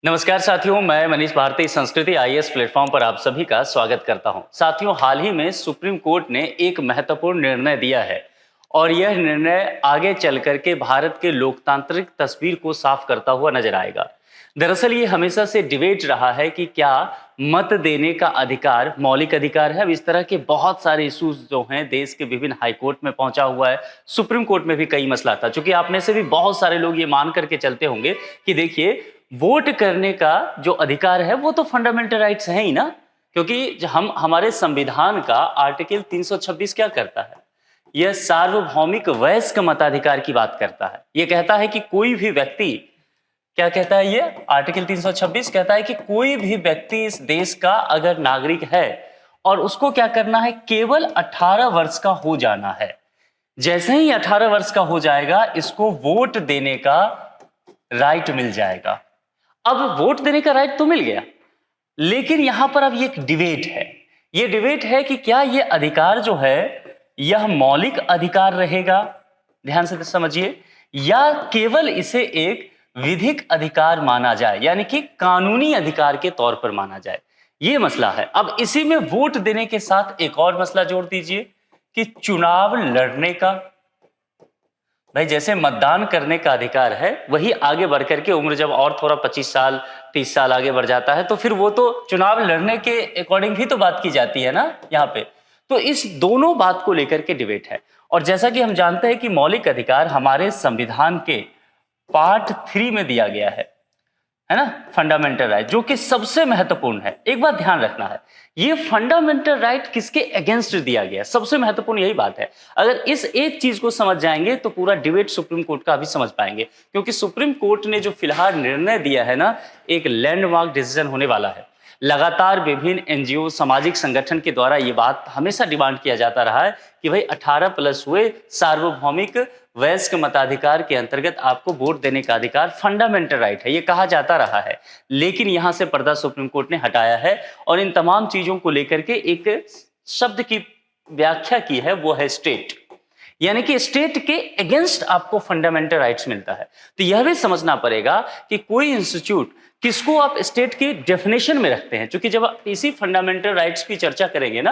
नमस्कार साथियों, मैं मनीष भारती संस्कृति आईएएस प्लेटफॉर्म पर आप सभी का स्वागत करता हूं। साथियों, हाल ही में सुप्रीम कोर्ट ने एक महत्वपूर्ण निर्णय दिया है और यह निर्णय आगे चल करके भारत के लोकतांत्रिक तस्वीर को साफ करता हुआ नजर आएगा। दरअसल ये हमेशा से डिबेट रहा है कि क्या मत देने का अधिकार मौलिक अधिकार है। अब इस तरह के बहुत सारे इश्यूज जो हैं देश के विभिन्न हाई कोर्ट में पहुंचा हुआ है, सुप्रीम कोर्ट में भी कई मसला था। चूंकि आप में से भी बहुत सारे लोग ये मान करके चलते होंगे कि देखिए, वोट करने का जो अधिकार है वो तो फंडामेंटल राइट्स है ही ना, क्योंकि हम हमारे संविधान का आर्टिकल 326 क्या करता है, यह सार्वभौमिक वयस्क मताधिकार की बात करता है। यह कहता है कि कोई भी व्यक्ति, क्या कहता है ये आर्टिकल 326 कहता है कि कोई भी व्यक्ति इस देश का अगर नागरिक है और उसको क्या करना है, केवल 18 वर्ष का हो जाना है। जैसे ही 18 वर्ष का हो जाएगा इसको वोट देने का राइट मिल जाएगा। अब वोट देने का राइट तो मिल गया, लेकिन यहां पर अब ये एक डिबेट है। ये डिबेट है कि क्या ये अधिकार जो है यह मौलिक अधिकार रहेगा, ध्यान से समझिए, या केवल इसे एक विधिक अधिकार माना जाए, यानी कि कानूनी अधिकार के तौर पर माना जाए। ये मसला है। अब इसी में वोट देने के साथ एक और मसला जोड़ दीजिए कि चुनाव लड़ने का, भाई जैसे मतदान करने का अधिकार है, वही आगे बढ़ करके उम्र जब और थोड़ा 25 साल 30 साल आगे बढ़ जाता है तो फिर वो तो चुनाव लड़ने के अकॉर्डिंग भी तो बात की जाती है ना यहाँ पे। तो इस दोनों बात को लेकर के डिबेट है। और जैसा कि हम जानते हैं कि मौलिक अधिकार हमारे संविधान के पार्ट 3 में दिया गया है ना, फंडामेंटल राइट, जो कि सबसे महत्वपूर्ण है। एक बात ध्यान रखना है, ये फंडामेंटल राइट किसके अगेंस्ट दिया गया, सबसे महत्वपूर्ण यही बात है। अगर इस एक चीज को समझ जाएंगे तो पूरा डिबेट सुप्रीम कोर्ट का भी समझ पाएंगे, क्योंकि सुप्रीम कोर्ट ने जो फिलहाल निर्णय दिया है ना, एक लैंडमार्क डिसीजन होने वाला है। लगातार विभिन्न एनजीओ सामाजिक संगठन के द्वारा ये बात हमेशा डिमांड किया जाता रहा है कि भाई 18 प्लस हुए सार्वभौमिक वयस्क मताधिकार के अंतर्गत आपको वोट देने का अधिकार फंडामेंटल राइट है, ये कहा जाता रहा है। लेकिन यहां से पर्दा सुप्रीम कोर्ट ने हटाया है और इन तमाम चीजों को लेकर के एक शब्द की व्याख्या की है, वो है स्टेट, यानी कि स्टेट के अगेंस्ट आपको फंडामेंटल राइट्स मिलता है। तो यह भी समझना पड़ेगा कि कोई इंस्टीट्यूट किसको आप स्टेट की डेफिनेशन में रखते हैं। क्योंकि जब आप इसी फंडामेंटल राइट्स की चर्चा करेंगे ना,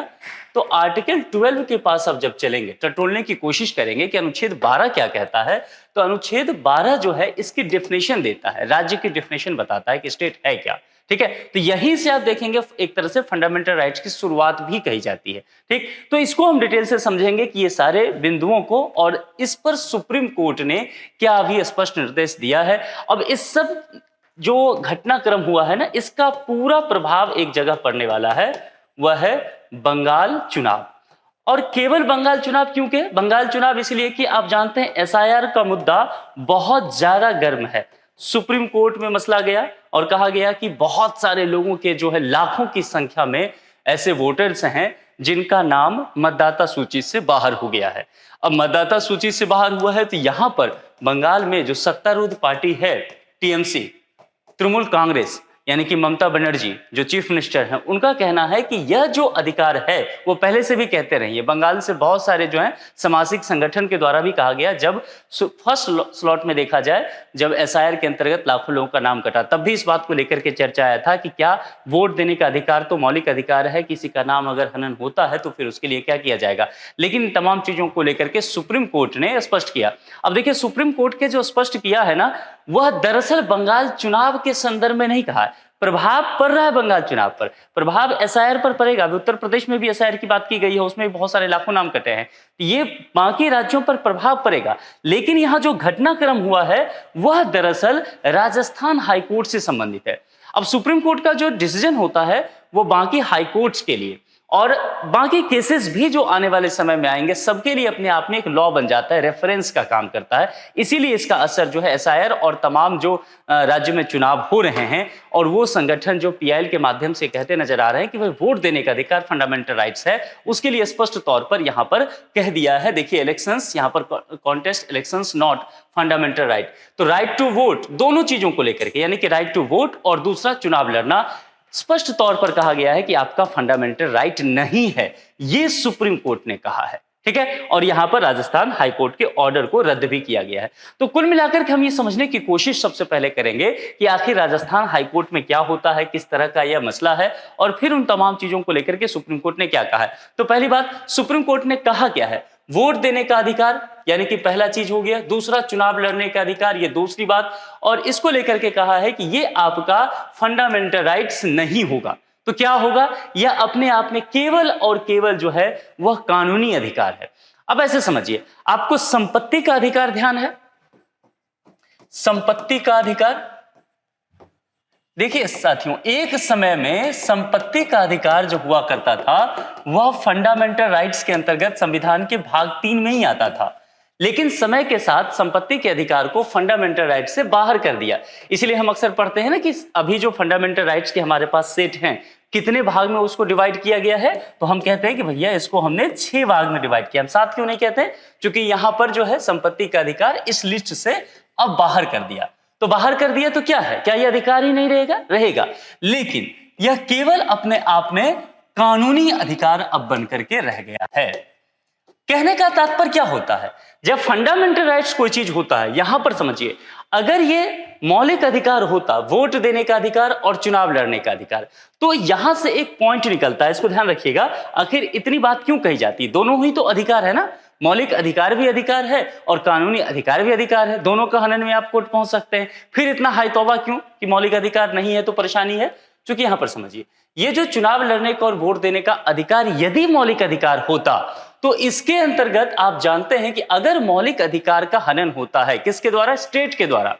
तो आर्टिकल 12 के पास आप जब चलेंगे, टटोलने की कोशिश करेंगे कि अनुच्छेद 12 क्या कहता है, तो अनुच्छेद 12 जो है इसकी डेफिनेशन देता है, राज्य की डेफिनेशन बताता है कि स्टेट है क्या। ठीक है, तो यहीं से आप देखेंगे एक तरह से फंडामेंटल राइट्स की शुरुआत भी कही जाती है। ठीक, तो इसको हम डिटेल से समझेंगे कि ये सारे बिंदुओं को, और इस पर सुप्रीम कोर्ट ने क्या अभी स्पष्ट निर्देश दिया है। अब इस सब जो घटनाक्रम हुआ है ना, इसका पूरा प्रभाव एक जगह पड़ने वाला है, वह है बंगाल चुनाव। और केवल बंगाल चुनाव क्यों के बंगाल चुनाव, इसलिए कि आप जानते हैं एसआईआर का मुद्दा बहुत ज्यादा गर्म है। सुप्रीम कोर्ट में मसला गया और कहा गया कि बहुत सारे लोगों के जो है लाखों की संख्या में ऐसे वोटर्स हैं जिनका नाम मतदाता सूची से बाहर हो गया है। अब मतदाता सूची से बाहर हुआ है तो यहां पर बंगाल में जो सत्तारूढ़ पार्टी है टीएमसी, तृणमूल कांग्रेस, यानी कि ममता बनर्जी जो चीफ मिनिस्टर हैं, उनका कहना है कि यह जो अधिकार है, वो पहले से भी कहते रहे। बंगाल से बहुत सारे जो हैं सामाजिक संगठन के द्वारा भी कहा गया, जब फर्स्ट स्लॉट में देखा जाए, जब एसआईआर के अंतर्गत लाखों लोगों का नाम कटा, तब भी इस बात को लेकर के चर्चा आया था कि क्या वोट देने का अधिकार तो मौलिक अधिकार है, किसी का नाम अगर हनन होता है तो फिर उसके लिए क्या किया जाएगा। लेकिन इन तमाम चीजों को लेकर के सुप्रीम कोर्ट ने स्पष्ट किया। अब देखिए, सुप्रीम कोर्ट के जो स्पष्ट किया है ना, वह दरअसल बंगाल चुनाव के संदर्भ में नहीं कहा है। प्रभाव पड़ रहा है बंगाल चुनाव पर, प्रभाव एसआईआर पर पड़ेगा। उत्तर प्रदेश में भी एसआईआर की बात की गई है, उसमें भी बहुत सारे लाखों नाम कटे हैं, ये बाकी राज्यों पर प्रभाव पड़ेगा। लेकिन यहां जो घटनाक्रम हुआ है वह दरअसल राजस्थान हाईकोर्ट से संबंधित है। अब सुप्रीम कोर्ट का जो डिसीजन होता है वो बाकी हाईकोर्ट्स के लिए और बाकी केसेस भी जो आने वाले समय में आएंगे सबके लिए अपने आप में एक लॉ बन जाता है, रेफरेंस का काम करता है। इसीलिए इसका असर जो है एसआईआर और तमाम जो राज्य में चुनाव हो रहे हैं और वो संगठन जो पीआईएल के माध्यम से कहते नजर आ रहे हैं कि भाई वोट देने का अधिकार फंडामेंटल राइट्स है, उसके लिए स्पष्ट तौर पर यहां पर कह दिया है। देखिए, इलेक्शंस यहां पर contest elections not fundamental right. तो राइट टू वोट, दोनों चीजों को लेकर के, यानी कि राइट टू वोट और दूसरा चुनाव लड़ना, स्पष्ट तौर पर कहा गया है कि आपका फंडामेंटल राइट नहीं है, ये सुप्रीम कोर्ट ने कहा है। ठीक है, और यहां पर राजस्थान हाईकोर्ट के ऑर्डर को रद्द भी किया गया है। तो कुल मिलाकर के हम ये समझने की कोशिश सबसे पहले करेंगे कि आखिर राजस्थान हाईकोर्ट में क्या होता है, किस तरह का यह मसला है, और फिर उन तमाम चीजों को लेकर के सुप्रीम कोर्ट ने क्या कहा है। तो पहली बात, सुप्रीम कोर्ट ने कहा क्या है, वोट देने का अधिकार, यानी कि पहला चीज हो गया। दूसरा, चुनाव लड़ने का अधिकार, ये दूसरी बात, और इसको लेकर के कहा है कि ये आपका फंडामेंटल राइट्स नहीं होगा। तो क्या होगा, यह अपने आप में केवल और केवल जो है वह कानूनी अधिकार है। अब ऐसे समझिए, आपको संपत्ति का अधिकार ध्यान है, संपत्ति का अधिकार। देखिए साथियों, एक समय में संपत्ति का अधिकार जो हुआ करता था वह फंडामेंटल राइट्स के अंतर्गत संविधान के भाग 3 में ही आता था, लेकिन समय के साथ संपत्ति के अधिकार को फंडामेंटल राइट्स से बाहर कर दिया। इसलिए हम अक्सर पढ़ते हैं ना कि अभी जो फंडामेंटल राइट्स के हमारे पास सेट हैं, कितने भाग में उसको डिवाइड किया गया है, तो हम कहते हैं कि भैया इसको हमने 6 भाग में डिवाइड किया। हम 7 क्यों नहीं कहते, क्योंकि यहां पर जो है संपत्ति का अधिकार इस लिस्ट से अब बाहर कर दिया। तो बाहर कर दिया तो क्या है, क्या यह अधिकार ही नहीं रहेगा, रहेगा, लेकिन यह केवल अपने आप में कानूनी अधिकार अब बन करके रह गया है। कहने का तात्पर्य क्या होता है, जब फंडामेंटल राइट्स कोई चीज होता है, यहां पर समझिए, अगर ये मौलिक अधिकार होता, वोट देने का अधिकार और चुनाव लड़ने का अधिकार, तो यहां से एक पॉइंट निकलता है, इसको ध्यान रखिएगा। आखिर इतनी बात क्यों कही जाती है, दोनों ही तो अधिकार है ना, मौलिक अधिकार भी अधिकार है और कानूनी अधिकार भी अधिकार है, दोनों का हनन में आप कोर्ट पहुंच सकते हैं। फिर इतना हाई तौबा क्यों कि मौलिक अधिकार नहीं है तो परेशानी है। क्योंकि यहां पर समझिए, ये जो चुनाव लड़ने का और वोट देने का अधिकार यदि मौलिक अधिकार होता, तो इसके अंतर्गत आप जानते हैं कि अगर मौलिक अधिकार का हनन होता है, किसके द्वारा, स्टेट के द्वारा,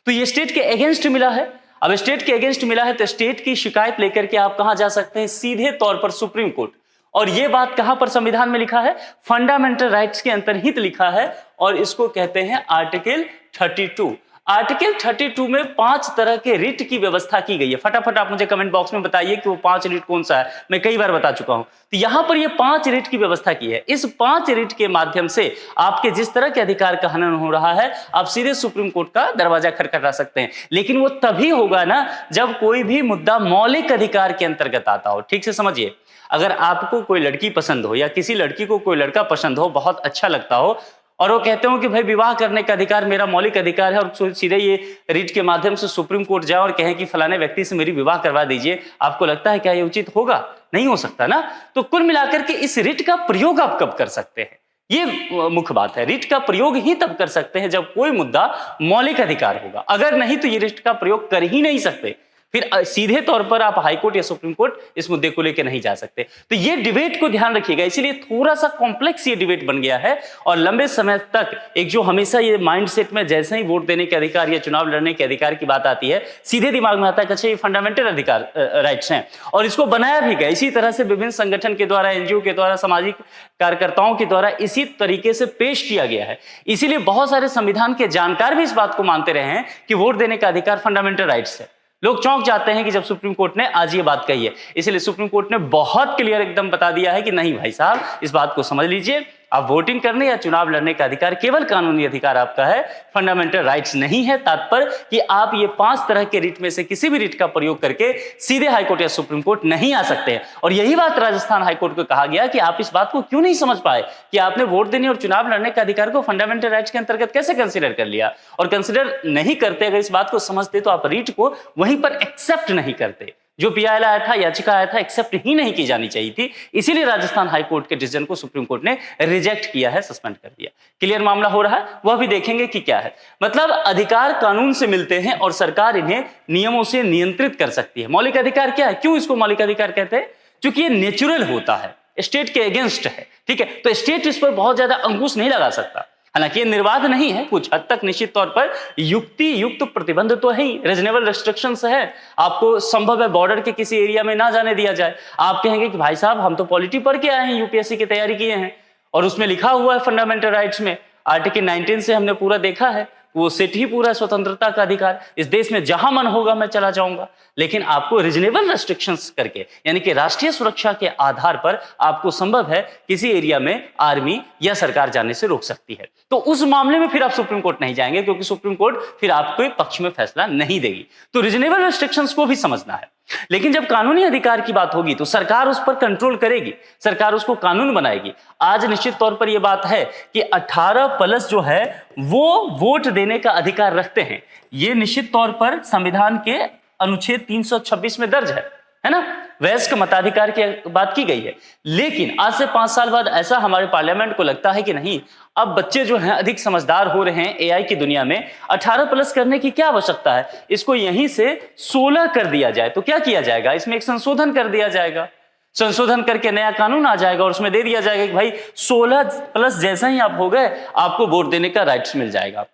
तो ये स्टेट के अगेंस्ट मिला है। अब स्टेट के अगेंस्ट मिला है तो स्टेट की शिकायत लेकर के आप कहां जा सकते हैं, सीधे तौर पर सुप्रीम कोर्ट। और यह बात कहां पर संविधान में लिखा है, फंडामेंटल राइट्स के अंतर्हित लिखा है, और इसको कहते हैं आर्टिकल 32। आर्टिकल 32 में 5 तरह के रिट की व्यवस्था की गई है। फटाफट आप मुझे कमेंट बॉक्स में बताइए कि वो 5 रिट कौन सा है, मैं कई बार बता चुका हूं। तो यहां पर ये 5 रिट की व्यवस्था की है। इस 5 रिट के माध्यम से आपके जिस तरह के अधिकार का हनन हो रहा है, आप सीधे सुप्रीम कोर्ट का दरवाजा खटखटा सकते हैं। लेकिन वो तभी होगा ना जब कोई भी मुद्दा मौलिक अधिकार के अंतर्गत आता हो। ठीक से समझिए, अगर आपको कोई लड़की पसंद हो या किसी लड़की को कोई लड़का पसंद हो, बहुत अच्छा लगता हो, और वो कहते हो कि भाई विवाह करने का अधिकार मेरा मौलिक अधिकार है, और सीधे ये रिट के माध्यम से सुप्रीम कोर्ट जाए और कहें कि फलाने व्यक्ति से मेरी विवाह करवा दीजिए, आपको लगता है क्या ये उचित होगा, नहीं हो सकता ना। तो कुल मिलाकर के इस रिट का प्रयोग आप कब कर सकते हैं, ये मुख्य बात है। रिट का प्रयोग ही तब कर सकते हैं जब कोई मुद्दा मौलिक अधिकार होगा, अगर नहीं तो ये रिट का प्रयोग कर ही नहीं सकते। फिर सीधे तौर पर आप हाईकोर्ट या सुप्रीम कोर्ट इस मुद्दे को लेकर नहीं जा सकते। तो ये डिबेट को ध्यान रखिएगा, इसीलिए थोड़ा सा कॉम्प्लेक्स ये डिबेट बन गया है। और लंबे समय तक एक जो हमेशा ये माइंडसेट में जैसे ही वोट देने के अधिकार या चुनाव लड़ने के अधिकार की बात आती है, सीधे दिमाग में आता है कि अच्छा ये फंडामेंटल अधिकार राइट्स हैं, और इसको बनाया भी गया। इसी तरह से विभिन्न संगठन के द्वारा, एनजीओ के द्वारा, सामाजिक कार्यकर्ताओं के द्वारा इसी तरीके से पेश किया गया है। इसीलिए बहुत सारे संविधान के जानकार भी इस बात को मानते रहे हैं कि वोट देने का अधिकार फंडामेंटल राइट्स है। लोग चौंक जाते हैं कि जब सुप्रीम कोर्ट ने आज ये बात कही है। इसलिए सुप्रीम कोर्ट ने बहुत क्लियर एकदम बता दिया है कि नहीं भाई साहब, इस बात को समझ लीजिए, आप वोटिंग करने या चुनाव लड़ने का अधिकार केवल कानूनी अधिकार आपका है, फंडामेंटल राइट्स नहीं है। तात्पर्य कि आप ये 5 तरह के रिट में से किसी भी रिट का प्रयोग करके सीधे हाईकोर्ट या सुप्रीम कोर्ट नहीं आ सकते हैं। और यही बात राजस्थान हाईकोर्ट को कहा गया कि आप इस बात को क्यों नहीं समझ पाए कि आपने वोट देने और चुनाव लड़ने का अधिकार को फंडामेंटल राइट्स के अंतर्गत कैसे कंसिडर कर लिया। और कंसिडर नहीं करते, अगर इस बात को समझते तो आप रिट को वहीं पर एक्सेप्ट नहीं करते। जो पीआईएल आया था, याचिका आया था, एक्सेप्ट ही नहीं की जानी चाहिए थी। इसीलिए राजस्थान हाईकोर्ट के डिसीजन को सुप्रीम कोर्ट ने रिजेक्ट किया है, सस्पेंड कर दिया। क्लियर मामला हो रहा है, वह भी देखेंगे कि क्या है। मतलब अधिकार कानून से मिलते हैं और सरकार इन्हें नियमों से नियंत्रित कर सकती है। मौलिक अधिकार क्या है, क्यों इसको मौलिक अधिकार कहते हैं, क्योंकि ये नेचुरल होता है, स्टेट के अगेंस्ट है। ठीक है, तो स्टेट इस पर बहुत ज्यादा अंकुश नहीं लगा सकता। हालांकि ये निर्वाध नहीं है, कुछ हद तक निश्चित तौर पर युक्ति युक्त प्रतिबंध तो है ही, रीजनेबल रेस्ट्रिक्शंस है। आपको संभव है बॉर्डर के किसी एरिया में ना जाने दिया जाए। आप कहेंगे कि भाई साहब हम तो पॉलिटी पढ़ के आए हैं, यूपीएससी की तैयारी किए हैं, और उसमें लिखा हुआ है फंडामेंटल राइट्स में, आर्टिकल 19 से हमने पूरा देखा है, वो सेट ही पूरा स्वतंत्रता का अधिकार, इस देश में जहां मन होगा मैं चला जाऊंगा। लेकिन आपको रीजनेबल रेस्ट्रिक्शंस करके, यानी कि राष्ट्रीय सुरक्षा के आधार पर आपको संभव है किसी एरिया में आर्मी या सरकार जाने से रोक सकती है। तो उस मामले में फिर आप सुप्रीम कोर्ट नहीं जाएंगे, क्योंकि सुप्रीम कोर्ट फिर आपके पक्ष में फैसला नहीं देगी। तो रीजनेबल रेस्ट्रिक्शंस को भी समझना है। लेकिन जब कानूनी अधिकार की बात होगी तो सरकार उस पर कंट्रोल करेगी, सरकार उसको कानून बनाएगी। आज निश्चित तौर पर यह बात है कि 18 प्लस जो है वो वोट देने का अधिकार रखते हैं। ये निश्चित तौर पर संविधान के अनुच्छेद 326 में दर्ज है ना, वयस्क मताधिकार की बात की गई है। लेकिन आज से 5 साल बाद ऐसा हमारे पार्लियामेंट को लगता है कि नहीं, अब बच्चे जो हैं अधिक समझदार हो रहे हैं एआई की दुनिया में, 18 प्लस करने की क्या आवश्यकता है, इसको यहीं से 16 कर दिया जाए। तो क्या किया जाएगा, इसमें एक संशोधन कर दिया जाएगा, संशोधन करके नया कानून आ जाएगा और उसमें दे दिया जाएगा कि भाई 16 प्लस जैसा ही आप हो गए आपको वोट देने का राइट्स मिल जाएगा।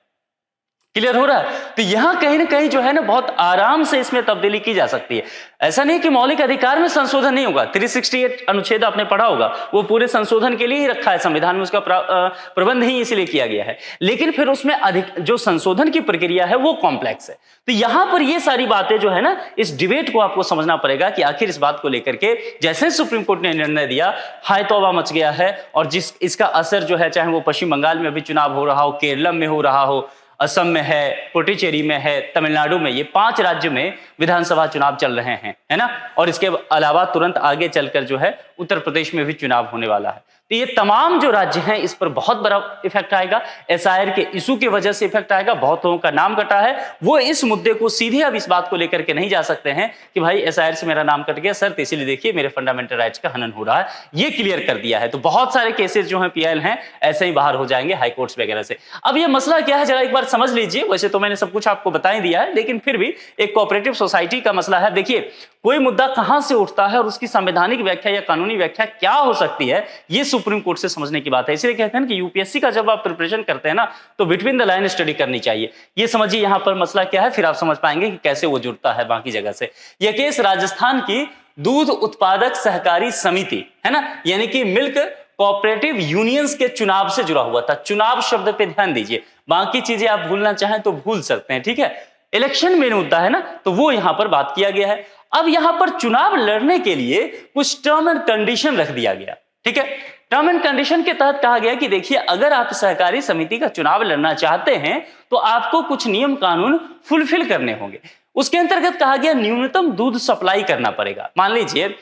क्लियर हो रहा है? तो यहां कहीं ना कहीं जो है ना बहुत आराम से इसमें तब्दीली की जा सकती है। ऐसा नहीं कि मौलिक अधिकार में संशोधन नहीं होगा। 368 अनुच्छेद आपने पढ़ा होगा, वो पूरे संशोधन के लिए ही रखा है संविधान में, उसका प्रबंध ही इसलिए किया गया है। लेकिन फिर उसमें अधिक जो संशोधन की प्रक्रिया है वो कॉम्प्लेक्स है। तो यहां पर ये सारी बातें जो है ना, इस डिबेट को आपको समझना पड़ेगा कि आखिर इस बात को लेकर के जैसे सुप्रीम कोर्ट ने निर्णय दिया, हाय तौबा मच गया है। और जिस इसका असर जो है, चाहे वो पश्चिम बंगाल में अभी चुनाव हो रहा हो, केरल में हो रहा हो, असम में है, पुडुचेरी में है, तमिलनाडु में, ये 5 राज्य में विधानसभा चुनाव चल रहे हैं, है ना। और इसके अलावा तुरंत आगे चलकर जो है उत्तर प्रदेश में भी चुनाव होने वाला है। तो ये तमाम जो राज्य हैं इस पर बहुत बड़ा इफेक्ट आएगा। एसआईआर के इशू की वजह से इफेक्ट आएगा। बहुत लोगों का नाम कटा है, वो इस मुद्दे को सीधे अब इस बात को लेकर के नहीं जा सकते हैं कि भाई एसआईआर से मेरा नाम कट गया सर, तो इसीलिए देखिए मेरे फंडामेंटल राइट्स का हनन हो रहा है। ये क्लियर कर दिया है। तो बहुत सारे केसेस जो हैं पीआईएल हैं ऐसे ही बाहर हो जाएंगे हाई कोर्ट्स वगैरह से। अब ये मसला क्या है जरा एक बार समझ लीजिए। वैसे तो मैंने सब कुछ आपको बता ही दिया है, लेकिन फिर भी एक कोऑपरेटिव सोसाइटी का मसला है। देखिए कोई मुद्दा कहां से उठता है और उसकी संवैधानिक व्याख्या या कानूनी व्याख्या क्या हो सकती है, ये सुप्रीम कोर्ट से समझने की बात है। इसलिए कहते हैं कि यूपीएससी का जब आप प्रिपरेशन करते हैं ना, तो बिटवीन द लाइन स्टडी करनी चाहिए। ये समझिए यहां पर मसला क्या है, फिर आप समझ पाएंगे कि कैसे वो जुड़ता है बाकी जगह से। यह केस राजस्थान की दूध उत्पादक सहकारी समिति है ना, यानी कि मिल्क कोऑपरेटिव यूनियंस के चुनाव से जुड़ा हुआ था। चुनाव शब्द पे ध्यान दीजिए, बाकी चीजें आप भूलना चाहें तो भूल सकते हैं, ठीक है। इलेक्शन मेन मुद्दा है ना, तो वो यहां पर बात किया गया है। अब यहां पर चुनाव लड़ने के लिए कुछ टर्म एंड कंडीशन रख दिया गया, ठीक है। टर्म एंड कंडीशन के तहत कहा गया कि देखिए अगर आप सहकारी समिति का चुनाव लड़ना चाहते हैं तो आपको कुछ नियम कानून फुलफिल करने होंगे। उसके अंतर्गत कहा गया न्यूनतम दूध सप्लाई करना पड़ेगा। मान लीजिए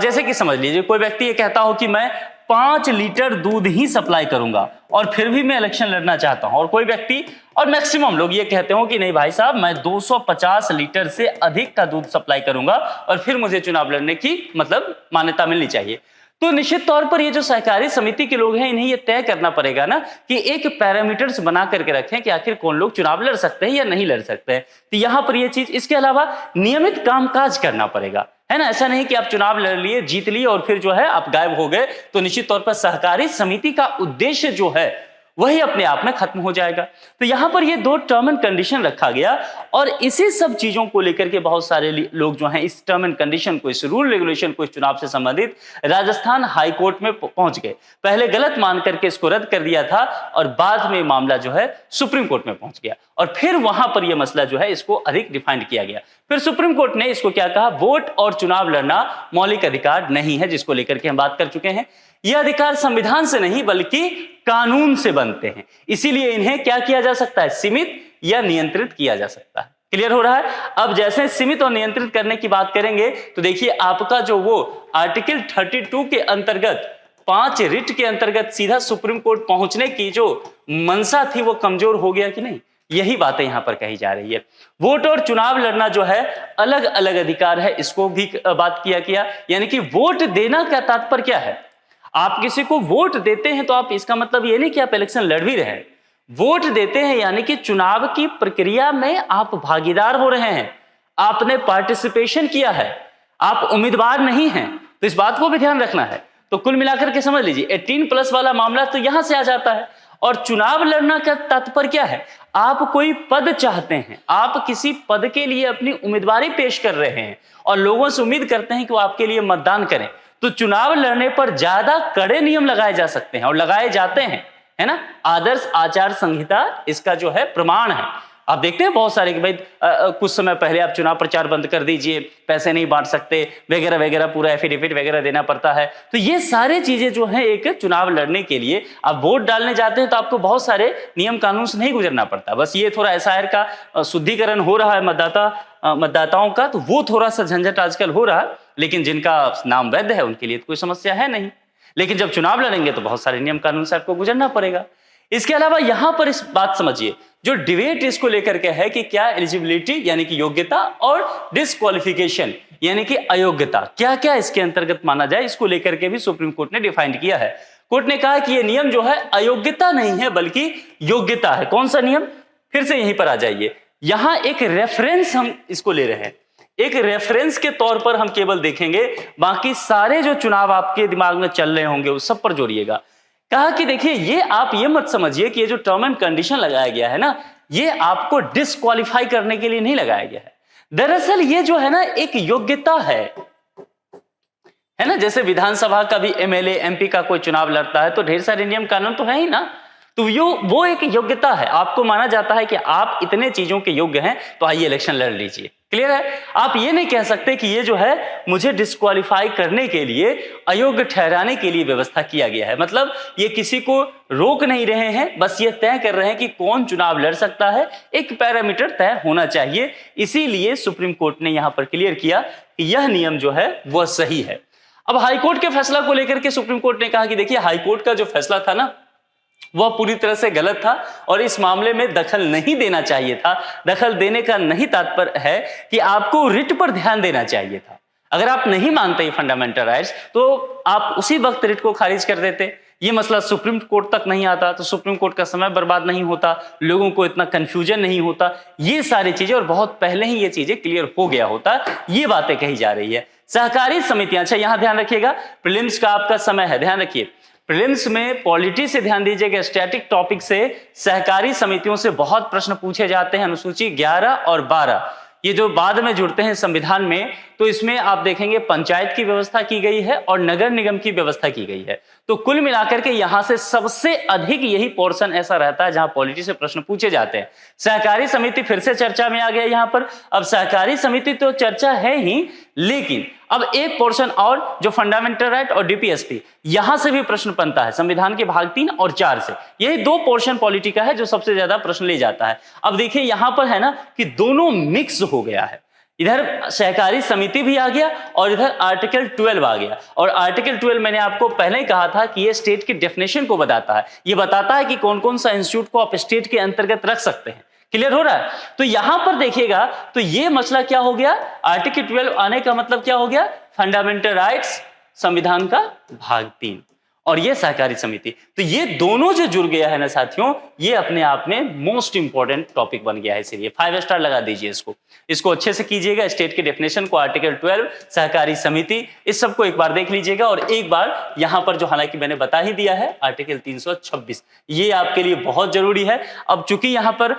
जैसे कि समझ लीजिए कोई व्यक्ति ये कहता हो कि मैं 5 लीटर दूध ही सप्लाई करूंगा और फिर भी मैं इलेक्शन लड़ना चाहता हूं, और कोई व्यक्ति और मैक्सिमम लोग ये कहते हो कि नहीं भाई साहब मैं 250 लीटर से अधिक का दूध सप्लाई करूंगा और फिर मुझे चुनाव लड़ने की मतलब मान्यता मिलनी चाहिए। तो निश्चित तौर पर ये जो सहकारी समिति के लोग हैं इन्हें ये तय करना पड़ेगा ना कि एक पैरामीटर्स बना करके रखें कि आखिर कौन लोग चुनाव लड़ सकते हैं या नहीं लड़ सकते हैं। तो यहां पर ये चीज, इसके अलावा नियमित कामकाज करना पड़ेगा, है ना। ऐसा नहीं कि आप चुनाव लड़ लिए, जीत लिए और फिर जो है आप गायब हो गए, तो निश्चित तौर पर सहकारी समिति का उद्देश्य जो है वही अपने आप में खत्म हो जाएगा। तो यहां पर ये 2 टर्म एंड कंडीशन रखा गया और इसी सब चीजों को लेकर के बहुत सारे लोग जो हैं इस टर्म एंड कंडीशन को, इस रूल रेगुलेशन को, इस चुनाव से संबंधित राजस्थान हाई कोर्ट में पहुंच गए। पहले गलत मान करके इसको रद्द कर दिया था और बाद में मामला जो है सुप्रीम कोर्ट में पहुंच गया और फिर वहां पर यह मसला जो है इसको अधिक डिफाइंड किया गया। फिर सुप्रीम कोर्ट ने इसको क्या कहा, वोट और चुनाव लड़ना मौलिक अधिकार नहीं है, जिसको लेकर के हम बात कर चुके हैं। यह अधिकार संविधान से नहीं बल्कि कानून से बनते हैं, इसीलिए इन्हें क्या किया जा सकता है, सीमित या नियंत्रित किया जा सकता है। क्लियर हो रहा है? अब जैसे सीमित और नियंत्रित करने की बात करेंगे तो देखिए आपका जो वो आर्टिकल 32 के अंतर्गत 5 रिट के अंतर्गत सीधा सुप्रीम कोर्ट पहुंचने की जो मंशा थी वो कमजोर हो गया कि नहीं, यही बातें यहां पर कही जा रही है। वोट और चुनाव लड़ना जो है अलग अलग अधिकार है, इसको भी बात किया गया। यानी कि वोट देना का तात्पर्य क्या है, आप किसी को वोट देते हैं तो आप इसका मतलब ये नहीं कि आप इलेक्शन लड़ भी रहे हैं। वोट देते हैं यानी कि चुनाव की प्रक्रिया में आप भागीदार हो रहे हैं, आपने पार्टिसिपेशन किया है, आप उम्मीदवार नहीं हैं। तो इस बात को भी ध्यान रखना है। तो कुल मिलाकर के समझ लीजिए 18+ वाला मामला तो यहां से आ जाता है। और चुनाव लड़ना का तात्पर्य क्या है, आप कोई पद चाहते हैं, आप किसी पद के लिए अपनी उम्मीदवारी पेश कर रहे हैं और लोगों से उम्मीद करते हैं कि वो आपके लिए मतदान करें, तो चुनाव लड़ने पर ज्यादा कड़े नियम लगाए जा सकते हैं और लगाए जाते हैं, है ना। आदर्श आचार संहिता इसका जो है प्रमाण है। आप देखते हैं बहुत सारे कि भाई कुछ समय पहले आप चुनाव प्रचार बंद कर दीजिए, पैसे नहीं बांट सकते वगैरह वगैरह, पूरा एफिडेविट वगैरह देना पड़ता है। तो ये सारे चीजें जो है, एक चुनाव लड़ने के लिए आप वोट डालने जाते हैं तो आपको बहुत सारे नियम कानून से नहीं गुजरना पड़ता। बस ये थोड़ा एसआईआर का शुद्धिकरण हो रहा है मतदाताओं का, तो वो थोड़ा सा झंझट आजकल हो रहा है, लेकिन जिनका नाम वैध है उनके लिए तो कोई समस्या है नहीं। लेकिन जब चुनाव लड़ेंगे तो बहुत सारे नियम कानून से आपको गुजरना पड़ेगा। इसके अलावा यहां पर इस बात समझिए, जो डिबेट इसको लेकर के है कि क्या एलिजिबिलिटी यानी कि योग्यता और डिस्क्वालिफिकेशन यानी कि अयोग्यता, क्या क्या इसके अंतर्गत माना जाए, इसको लेकर के भी सुप्रीम कोर्ट ने डिफाइन किया है। कोर्ट ने कहा कि यह नियम जो है अयोग्यता नहीं है बल्कि योग्यता है। कौन सा नियम, फिर से यहीं पर आ जाइए, यहां एक रेफरेंस हम इसको ले रहे हैं, एक रेफरेंस के तौर पर हम केवल देखेंगे, बाकी सारे जो चुनाव आपके दिमाग में चल रहे होंगे उस सब पर जोड़िएगा। कहा कि देखिए, ये आप ये मत समझिए कि ये जो टर्म एंड कंडीशन लगाया गया है ना, ये आपको डिस्क्वालीफाई करने के लिए नहीं लगाया गया है। दरअसल ये जो है ना, एक योग्यता है ना। जैसे विधानसभा का भी एमएलए एमपी का कोई चुनाव लड़ता है तो ढेर सारे नियम कानून तो है ही ना, तो वो एक योग्यता है। आपको माना जाता है कि आप इतने चीजों के योग्य हैं तो आइए इलेक्शन लड़ लीजिए। क्लियर है? आप ये नहीं कह सकते कि ये जो है मुझे डिस्क्वालीफाई करने के लिए, अयोग्य ठहराने के लिए व्यवस्था किया गया है। मतलब ये किसी को रोक नहीं रहे हैं, बस ये तय कर रहे हैं कि कौन चुनाव लड़ सकता है, एक पैरामीटर तय होना चाहिए। इसीलिए सुप्रीम कोर्ट ने यहां पर क्लियर किया कि यह नियम जो है वह सही है। अब हाईकोर्ट के फैसला को लेकर के सुप्रीम कोर्ट ने कहा कि देखिए, हाईकोर्ट का जो फैसला था ना, वह पूरी तरह से गलत था और इस मामले में दखल नहीं देना चाहिए था। दखल देने का नहीं तात्पर्य है कि आपको रिट पर ध्यान देना चाहिए था। अगर आप नहीं मानते ये फंडामेंटल राइट्स तो आप उसी वक्त रिट को खारिज कर देते। ये मसला सुप्रीम कोर्ट तक नहीं आता तो सुप्रीम कोर्ट का समय बर्बाद नहीं होता, लोगों को इतना कंफ्यूजन नहीं होता, ये सारी चीजें, और बहुत पहले ही ये चीजें क्लियर हो गया होता। ये बातें कही जा रही है। सहकारी समितियां, अच्छा यहां ध्यान रखिएगा, प्रीलिम्स का आपका समय है, ध्यान रखिए। प्रीलिम्स में पॉलिटी से ध्यान दीजिएगा, स्टैटिक टॉपिक से सहकारी समितियों से बहुत प्रश्न पूछे जाते हैं। अनुसूची 11 और 12 ये जो बाद में जुड़ते हैं संविधान में, तो इसमें आप देखेंगे पंचायत की व्यवस्था की गई है और नगर निगम की व्यवस्था की गई है। तो कुल मिलाकर के यहां से सबसे अधिक यही पोर्शन ऐसा रहता है जहां पॉलिटी से प्रश्न पूछे जाते हैं। सहकारी समिति फिर से चर्चा में आ गया यहां पर। अब सहकारी समिति तो चर्चा है ही, लेकिन अब एक पोर्शन और जो फंडामेंटल राइट और डीपीएसपी, यहां से भी प्रश्न बनता है संविधान के भाग 3 और 4 से। यही दो पोर्शन पॉलिटी का है जो सबसे ज्यादा प्रश्न ले जाता है। अब देखिए यहां पर है ना कि दोनों मिक्स हो गया है, इधर सहकारी समिति भी आ गया और इधर आर्टिकल 12 आ गया। और आर्टिकल 12 मैंने आपको पहले ही कहा था कि ये स्टेट की डेफिनेशन को बताता है, ये बताता है कि कौन कौन सा इंस्टीट्यूट को आप स्टेट के अंतर्गत रख सकते हैं। क्लियर हो रहा है? तो यहां पर देखिएगा तो ये मसला क्या हो गया, आर्टिकल 12 आने का मतलब क्या हो गया, फंडामेंटल राइट्स संविधान का भाग 3 और ये सहकारी समिति। तो ये दोनों जो जुड़ गया है ना साथियों, ये अपने आप में मोस्ट इंपॉर्टेंट टॉपिक बन गया है। इसीलिए 5 स्टार लगा दीजिए इसको अच्छे से कीजिएगा। स्टेट के डेफिनेशन को, आर्टिकल 12, सहकारी समिति, इस सबको एक बार देख लीजिएगा। और एक बार यहां पर जो हालांकि मैंने बता ही दिया है, आर्टिकल 326 ये आपके लिए बहुत जरूरी है। अब चूंकि यहां पर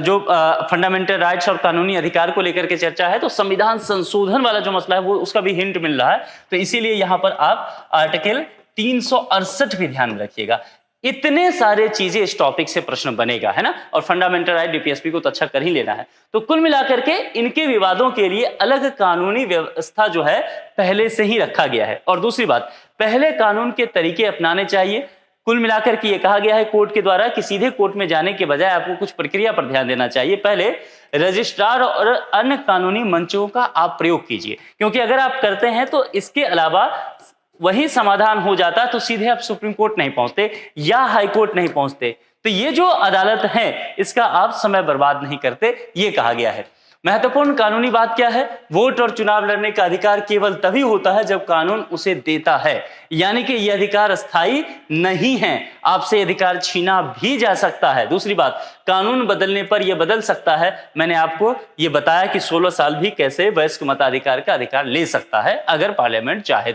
जो फंडामेंटल राइट्स और कानूनी अधिकार को लेकर के चर्चा है, तो संविधान संशोधन वाला जो मसला है वो उसका भी हिंट मिल रहा है। तो इसीलिए यहां पर आप आर्टिकल 368 भी ध्यान रखिएगा। इतने सारे चीजें इस टॉपिक से प्रश्न बनेगा, है ना। और फंडामेंटल राइट डीपीएसपी को तो अच्छा कर ही लेना है। तो कुल मिलाकर के इनके विवादों के लिए अलग कानूनी व्यवस्था जो है पहले से ही रखा गया है। और दूसरी बात, पहले कानून के तरीके अपनाने चाहिए। कुल मिलाकर के ये कहा गया है कोर्ट के द्वारा कि सीधे कोर्ट में जाने के बजाय आपको कुछ प्रक्रिया पर ध्यान देना चाहिए। पहले रजिस्ट्रार और अन्य कानूनी मंचों का आप प्रयोग कीजिए, क्योंकि अगर आप करते हैं तो इसके अलावा वही समाधान हो जाता तो सीधे आप सुप्रीम कोर्ट नहीं पहुंचते या हाई कोर्ट नहीं पहुंचते। तो ये जो अदालत है इसका आप समय बर्बाद नहीं करते, ये कहा गया है। महत्वपूर्ण कानूनी बात क्या है, वोट और चुनाव लड़ने का अधिकार केवल तभी होता है जब कानून उसे देता है, यानी कि यह अधिकार अस्थायी नहीं है, आपसे अधिकार छीना भी जा सकता है। दूसरी बात, कानून बदलने पर यह बदल सकता है। मैंने आपको यह बताया कि 16 साल भी कैसे वयस्क मताधिकार का अधिकार ले सकता है अगर पार्लियामेंट चाहे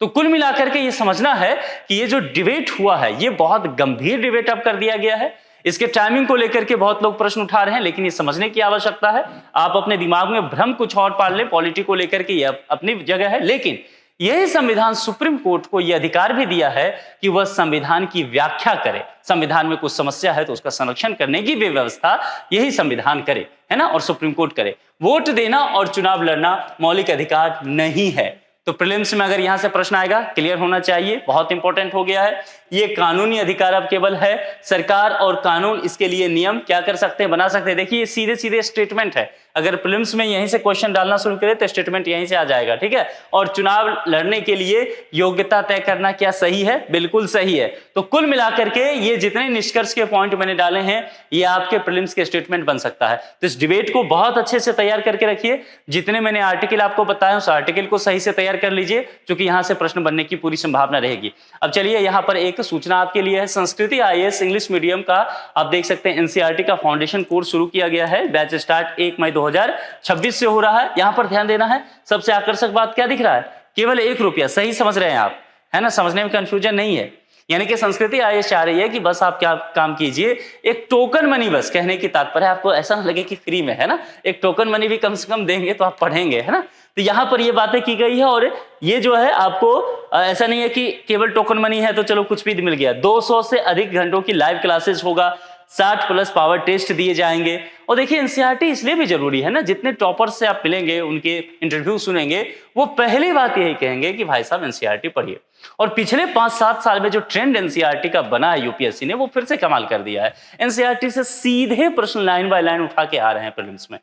तो कुल मिलाकर के ये समझना है कि ये जो डिबेट हुआ है ये बहुत गंभीर डिबेट अब कर दिया गया है। इसके टाइमिंग को लेकर के बहुत लोग प्रश्न उठा रहे हैं, लेकिन ये समझने की आवश्यकता है। आप अपने दिमाग में भ्रम कुछ और पाल लें, पॉलिटी को लेकर के ये अपनी जगह है, लेकिन यही संविधान सुप्रीम कोर्ट को यह अधिकार भी दिया है कि वह संविधान की व्याख्या करे। संविधान में कुछ समस्या है तो उसका संरक्षण करने की भी व्यवस्था यही संविधान करे, है ना, और सुप्रीम कोर्ट करे। वोट देना और चुनाव लड़ना मौलिक अधिकार नहीं है। तो प्रीलिम्स में अगर यहां से प्रश्न आएगा, क्लियर होना चाहिए, बहुत इंपॉर्टेंट हो गया है। ये कानूनी अधिकार अब केवल है, सरकार और कानून इसके लिए नियम क्या कर सकते हैं, बना सकते हैं। देखिए सीधे सीधे स्टेटमेंट है, अगर प्रीलिम्स में यहीं से क्वेश्चन डालना शुरू करें तो स्टेटमेंट यहीं से आ जाएगा, ठीक है। और चुनाव लड़ने के लिए योग्यता तय करना क्या सही है, बिल्कुल सही है। तो कुल मिलाकर के ये जितने निष्कर्ष के पॉइंट मैंने डाले हैं ये आपके प्रीलिम्स के स्टेटमेंट बन सकता है। तो इस डिबेट को बहुत अच्छे से तैयार करके रखिए। जितने मैंने आर्टिकल आपको बताया उस आर्टिकल को सही से तैयार कर लीजिए, क्योंकि यहां से प्रश्न बनने की पूरी संभावना रहेगी। अब चलिए यहां पर एक सूचना आपके लिए है, संस्कृति आईएएस इंग्लिश मीडियम का आप देख सकते हैं एनसीईआरटी का फाउंडेशन कोर्स शुरू किया गया है। बैच स्टार्ट 1 मई 2026 से हो रहा है। यहां पर ध्यान देना है, सबसे आकर्षक बात क्या दिख रहा है, केवल 1 रुपया। सही समझ रहे हैं आप, है ना, समझने में कंफ्यूजन नहीं है। यानी कि संस्कृति आईएएस चाह रही है कि बस आप क्या काम कीजिए, एक टोकन मनी, बस कहने की तात्पर्य आपको ऐसा ना लगे कि फ्री में, है ना, एक टोकन मनी भी कम से कम देंगे तो आप पढ़ेंगे, है ना। तो यहां पर ये बातें की गई है और ये जो है आपको ऐसा नहीं है कि केवल टोकन मनी है तो चलो कुछ भी मिल गया। 200 से अधिक घंटों की लाइव क्लासेस होगा, 60+ पावर टेस्ट दिए जाएंगे। और देखिए एनसीईआरटी इसलिए भी जरूरी है ना, जितने टॉपर्स से आप मिलेंगे उनके इंटरव्यू सुनेंगे, वो पहली बात यही कहेंगे कि भाई साहब एनसीईआरटी पढ़िए। और पिछले 5-7 साल में जो ट्रेंड एनसीईआरटी का बना है यूपीएससी ने, वो फिर से कमाल कर दिया है। एनसीईआरटी से सीधे प्रश्न लाइन बाय लाइन उठा के आ रहे हैं प्रीलिम्स में,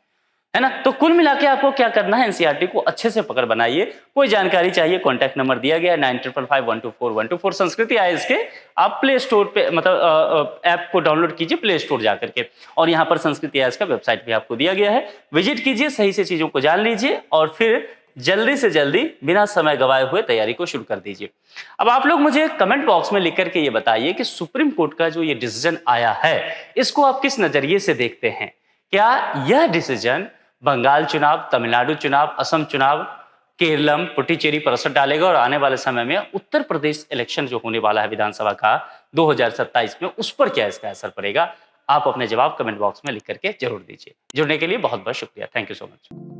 है ना। तो कुल मिला के आपको क्या करना है, एनसीईआरटी को अच्छे से पकड़ बनाइए। कोई जानकारी चाहिए, कॉन्टैक्ट नंबर दिया गया है 9555124124। संस्कृति आईएएस के आप प्ले स्टोर पे मतलब ऐप को डाउनलोड कीजिए प्ले स्टोर जाकर के, और यहाँ पर संस्कृति आईएएस का वेबसाइट भी आपको दिया गया है, विजिट कीजिए, सही से चीजों को जान लीजिए और फिर जल्दी से जल्दी बिना समय गवाए हुए तैयारी को शुरू कर दीजिए। अब आप लोग मुझे कमेंट बॉक्स में लिख करके ये बताइए कि सुप्रीम कोर्ट का जो ये डिसीजन आया है इसको आप किस नजरिए से देखते हैं। क्या यह डिसीजन बंगाल चुनाव, तमिलनाडु चुनाव, असम चुनाव, केरलम, पुडुचेरी पर असर डालेगा और आने वाले समय में उत्तर प्रदेश इलेक्शन जो होने वाला है विधानसभा का 2027 में, उस पर क्या इसका असर पड़ेगा? आप अपने जवाब कमेंट बॉक्स में लिख करके जरूर दीजिए। जुड़ने के लिए बहुत बहुत शुक्रिया। Thank you so much.